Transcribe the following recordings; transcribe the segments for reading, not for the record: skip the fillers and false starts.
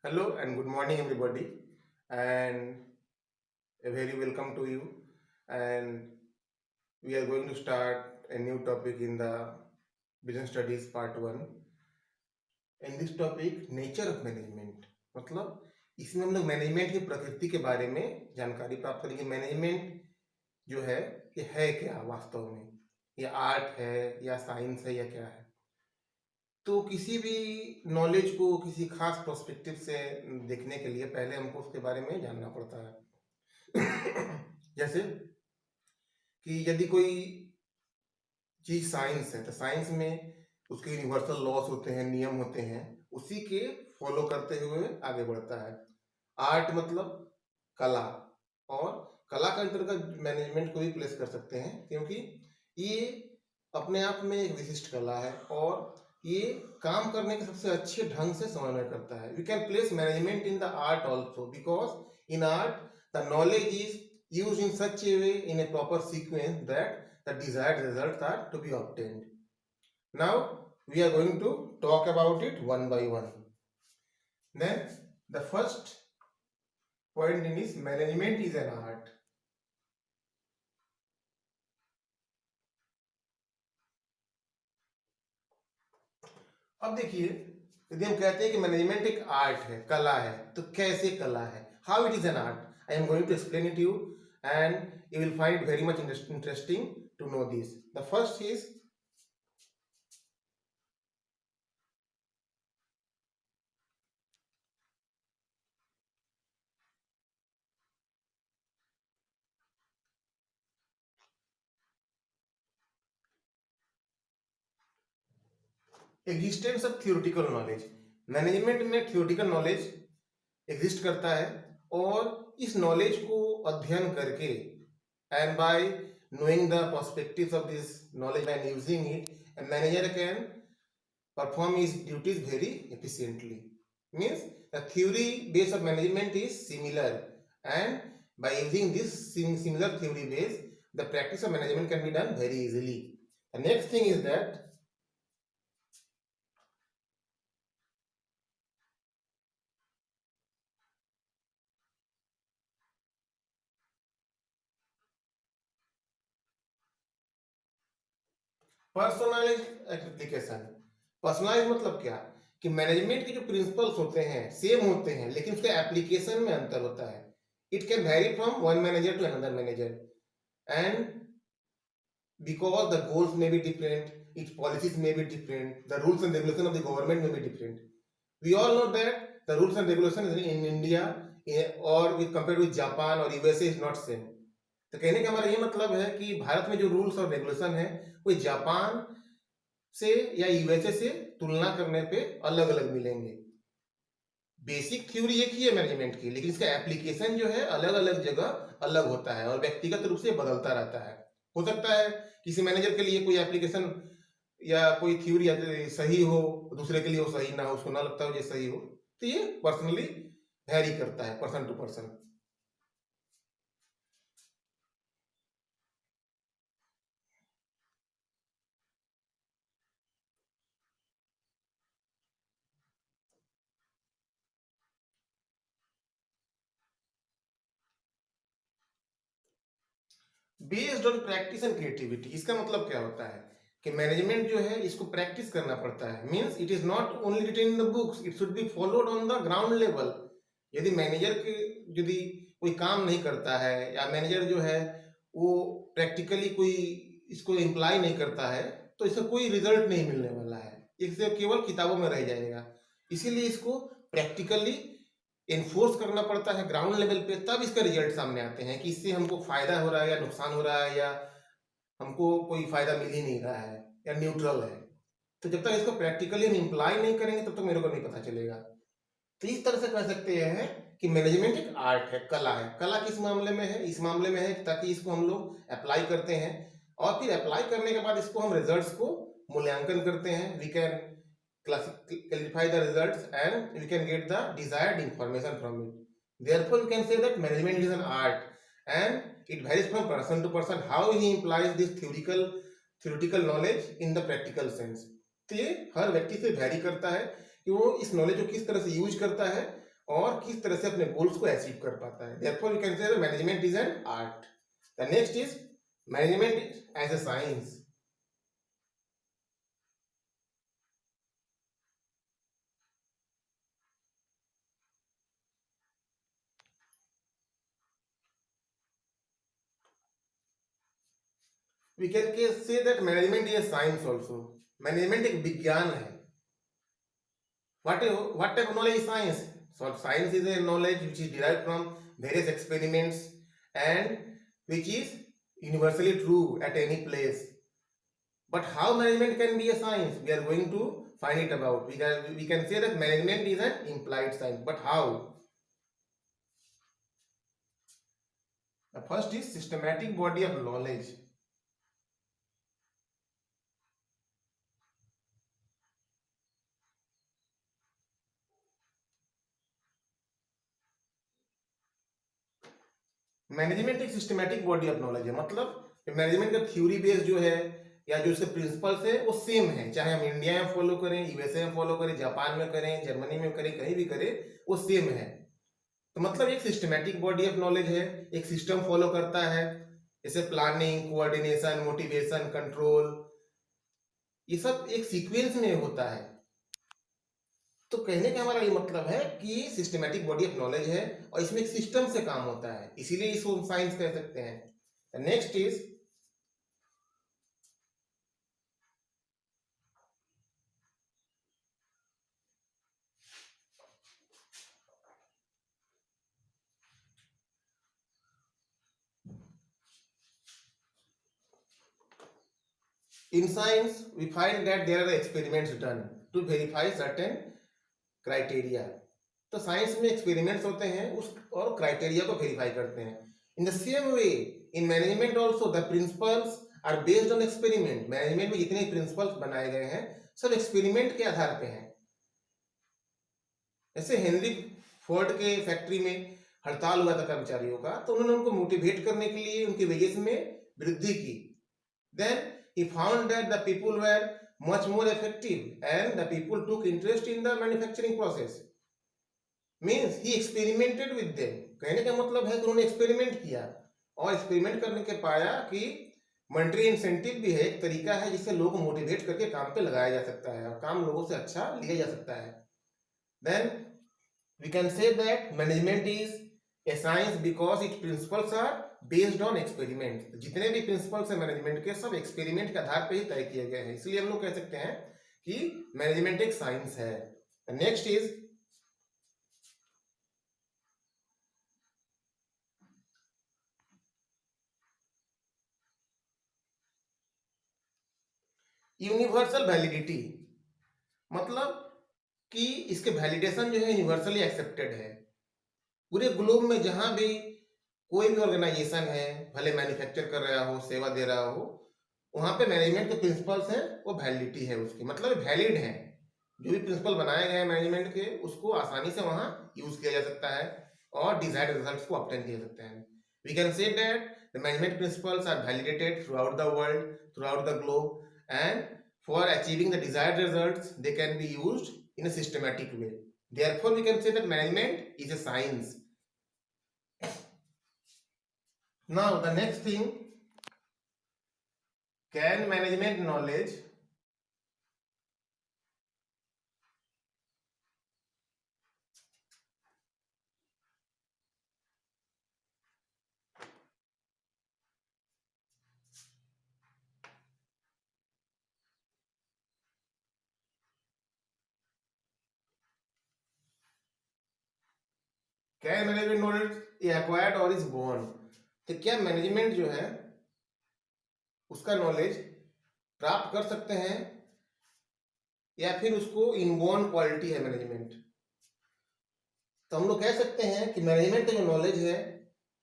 Hello and good morning, everybody, and a very welcome to you. And we are going to start a new topic in the business studies part one. In this topic, nature of management, मतलब इसमें हम लोग management की प्रकृति के बारे में जानकारी प्राप्त करेंगे। मैनेजमेंट जो है ये है क्या वास्तव में, ये आर्ट है या साइंस है या क्या है। तो किसी भी नॉलेज को किसी खास पर्सपेक्टिव से देखने के लिए पहले हमको उसके बारे में जानना पड़ता है। जैसे कि यदि कोई चीज साइंस है तो साइंस में उसके यूनिवर्सल लॉस होते हैं, नियम होते हैं, उसी के फॉलो करते हुए आगे बढ़ता है। आर्ट मतलब कला, और कला के अंतर्गत मैनेजमेंट को भी प्लेस कर सकते हैं, क्योंकि ये अपने आप में एक विशिष्ट कला है और ये काम करने के सबसे अच्छे ढंग से समन्वय करता है। We can place management in the art also, because in art the knowledge is used in such a way in a proper sequence that the desired results are to be obtained. Now we are going to talk about it one by one. Then the first point in is management is an art. अब देखिए, यदि हम कहते हैं कि management एक art है, कला है, तो कैसे कला है, how it is an art. I am going to explain it you and you will find very much interesting to know this. The first is, existence of theoretical knowledge. Management में theoretical knowledge exist करता है, और इस knowledge को अध्ययन करके and by knowing the perspectives of this knowledge and using it, a manager can perform his duties very efficiently. Means the theory base of management is similar, and by using this similar theory base, the practice of management can be done very easily. The next thing is that personalise application. Personalise मतलब क्या, कि management के जो principles होते हैं same होते हैं, लेकिन उसके एप्लीकेशन में अंतर होता है। It can vary from one manager to another manager, and because the goals may be different, its policies may be different, the rules and regulation of the government may be different. We all know that the rules and regulations in India or with compared with Japan or USA is not same. तो कहने का हमारा ये मतलब है कि भारत में जो रूल्स और रेगुलेशन है वो जापान से या यूएसए से तुलना करने पे अलग अलग मिलेंगे। बेसिक थ्योरी एक ही है मैनेजमेंट की, लेकिन इसका एप्लीकेशन जो है अलग अलग जगह अलग होता है और व्यक्तिगत रूप से बदलता रहता है। हो सकता है किसी मैनेजर के लिए कोई एप्लीकेशन या कोई थ्योरी सही हो, दूसरे के लिए वो सही ना हो, उसको ना लगता हो ये सही हो। तो ये पर्सनली वेरी करता है, person to person. Based on practice and creativity, इसका मतलब क्या होता है कि मैनेजमेंट जो है इसको प्रैक्टिस करना पड़ता है। Means it is not only written in the books, it should be followed on the ground level. यदि मैनेजर के यदि कोई काम नहीं करता है या मैनेजर जो है वो प्रैक्टिकली कोई इसको इम्प्लाई नहीं करता है, तो इसका कोई रिजल्ट नहीं मिलने वाला है, इससे केवल किताबों में रह जाएगा। इसीलिए इसको प्रैक्टिकली एनफोर्स करना पड़ता है ग्राउंड लेवल पे, तब इसका रिजल्ट सामने आते हैं कि इससे हमको फायदा हो रहा है या नुकसान हो रहा है, या हमको कोई फायदा मिल ही नहीं रहा है या न्यूट्रल है। तो जब तक इसको प्रैक्टिकली हम इम्प्लाई नहीं करेंगे तब तक मेरे को नहीं पता चलेगा। तो इस तरह से कह सकते हैं कि मैनेजमेंट एक आर्ट है, कला है। कला किस मामले में है, इस मामले में है ताकि इसको हम लोग अप्लाई करते हैं, और फिर अप्लाई करने के बाद इसको हम रिजल्ट्स को मूल्यांकन करते हैं। We can classify the results and we can get the desired information from it. Therefore, we can say that management is an art, and it varies from person to person how he implies this theoretical knowledge in the practical sense. तो ये हर व्यक्ति से vary करता है कि वो इस knowledge को किस तरह से यूज करता है और किस तरह से अपने गोल्स को अचीव कर पाता है। Therefore we can say management is an art. The next is management as a science. We can say that management is a science also. Management एक विज्ञान है। What type of knowledge is science? So science is a knowledge which is derived from various experiments and which is universally true at any place. But how management can be a science? We are going to find it about. We can say that management is an implied science. But how? The first is systematic body of knowledge. Management एक systematic body of knowledge है। मतलब management का theory base जो है या जो उसके principles है वो सेम है, चाहे हम इंडिया में फॉलो करें, यूएसए में फॉलो करें, जापान में करें, जर्मनी में करें, कहीं भी करें, वो सेम है। तो मतलब एक सिस्टमैटिक बॉडी ऑफ नॉलेज है, एक सिस्टम फॉलो करता है, जैसे प्लानिंग, कोऑर्डिनेशन, मोटिवेशन, कंट्रोल, ये सब एक सीक्वेंस में होता है। तो कहने का हमारा ये मतलब है कि सिस्टमैटिक बॉडी ऑफ नॉलेज है और इसमें एक सिस्टम से काम होता है, इसीलिए इसको हम साइंस कह सकते हैं। Next is in science we find that there are experiments done to verify certain criteria। तो साइंस में एक्सपेरिमेंट्स होते हैं उस और क्राइटेरिया को वेरीफाई करते हैं। In the same way in management also the principles are based on experiment. Management में जितने प्रिंसिपल्स बनाए गए हैं सब एक्सपेरिमेंट के आधार पे हैं। जैसे हेनरी फोर्ड के फैक्ट्री में हड़ताल हुआ था कर्मचारियों का, तो उन्होंने उनको मोटिवेट करने के लिए उनके वेजेस में वृद्धि की। Then he found that the people were much more effective and the people took interest in the manufacturing process। means he experimented with them। कहने का मतलब है कि उन्होंने एक्सपेरिमेंट किया और एक्सपेरिमेंट करने के पाया कि मॉनेटरी इंसेंटिव भी है, एक तरीका है जिससे लोगों को मोटिवेट करके काम पे लगाया जा सकता है और काम लोगों से अच्छा लिया जा सकता है। Then we can say that management is a science because its principles are based on experiment. जितने भी प्रिंसिपल्स है मैनेजमेंट के सब एक्सपेरिमेंट के आधार पर ही तय किए गए हैं, इसलिए हम लोग कह सकते हैं कि मैनेजमेंट एक साइंस है। Next is universal validity. मतलब कि इसके वैलिडेशन जो है यूनिवर्सली एक्सेप्टेड है। पूरे ग्लोब में जहां भी कोई भी ऑर्गेनाइजेशन है, भले मैन्युफैक्चर कर रहा हो, सेवा दे रहा हो, वहां पे मैनेजमेंट के प्रिंसिपल्स हैं, वो वैलिडिटी है उसकी, मतलब वैलिड है। जो भी प्रिंसिपल बनाए गए हैं मैनेजमेंट के उसको आसानी से वहां यूज किया जा सकता है और डिजायर्ड रिजल्ट्स को ऑब्टेन किया जा सकता है। We can say that the management principles are validated throughout the world, throughout the globe and for achieving the desired results they can be used in a systematic way। therefore we can say that management is a science। now the next thing, can management knowledge can management knowledge acquired और is born. तो क्या management जो है उसका knowledge प्राप्त कर सकते हैं या फिर उसको इनबोर्न क्वालिटी है मैनेजमेंट। तो हम लोग कह सकते हैं कि मैनेजमेंट का जो नॉलेज है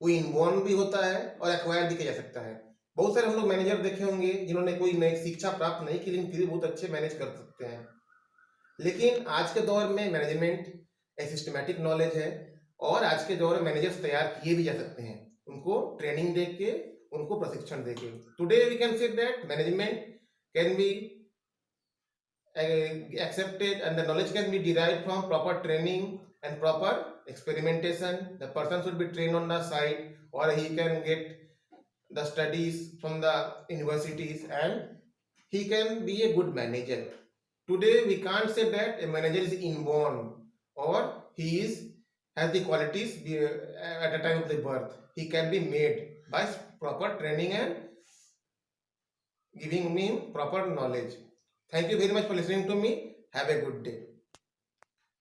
वो इनबोर्न भी होता है और एक्वायर भी किया जा सकता है। बहुत सारे हम लोग मैनेजर देखे होंगे जिन्होंने कोई नई शिक्षा प्राप्त नहीं की लेकिन फिर बहुत अच्छे मैनेज कर सकते हैं। लेकिन आज के दौर में मैनेजमेंट एक सिस्टमैटिक नॉलेज है और आज के दौर में मैनेजर्स तैयार किए भी जा सकते हैं उनको ट्रेनिंग दे के, उनको प्रशिक्षण दे के। Today we can say that management can be accepted and the knowledge can be derived from proper training and proper experimentation. The person should be trained on the site, or he can get the studies from the universities, and he can be a good manager. Today we can't say that a manager is inborn, or he is has the qualities at the time of the birth. He can be made by proper training and giving me proper knowledge. Thank you very much for listening to me. Have a good day.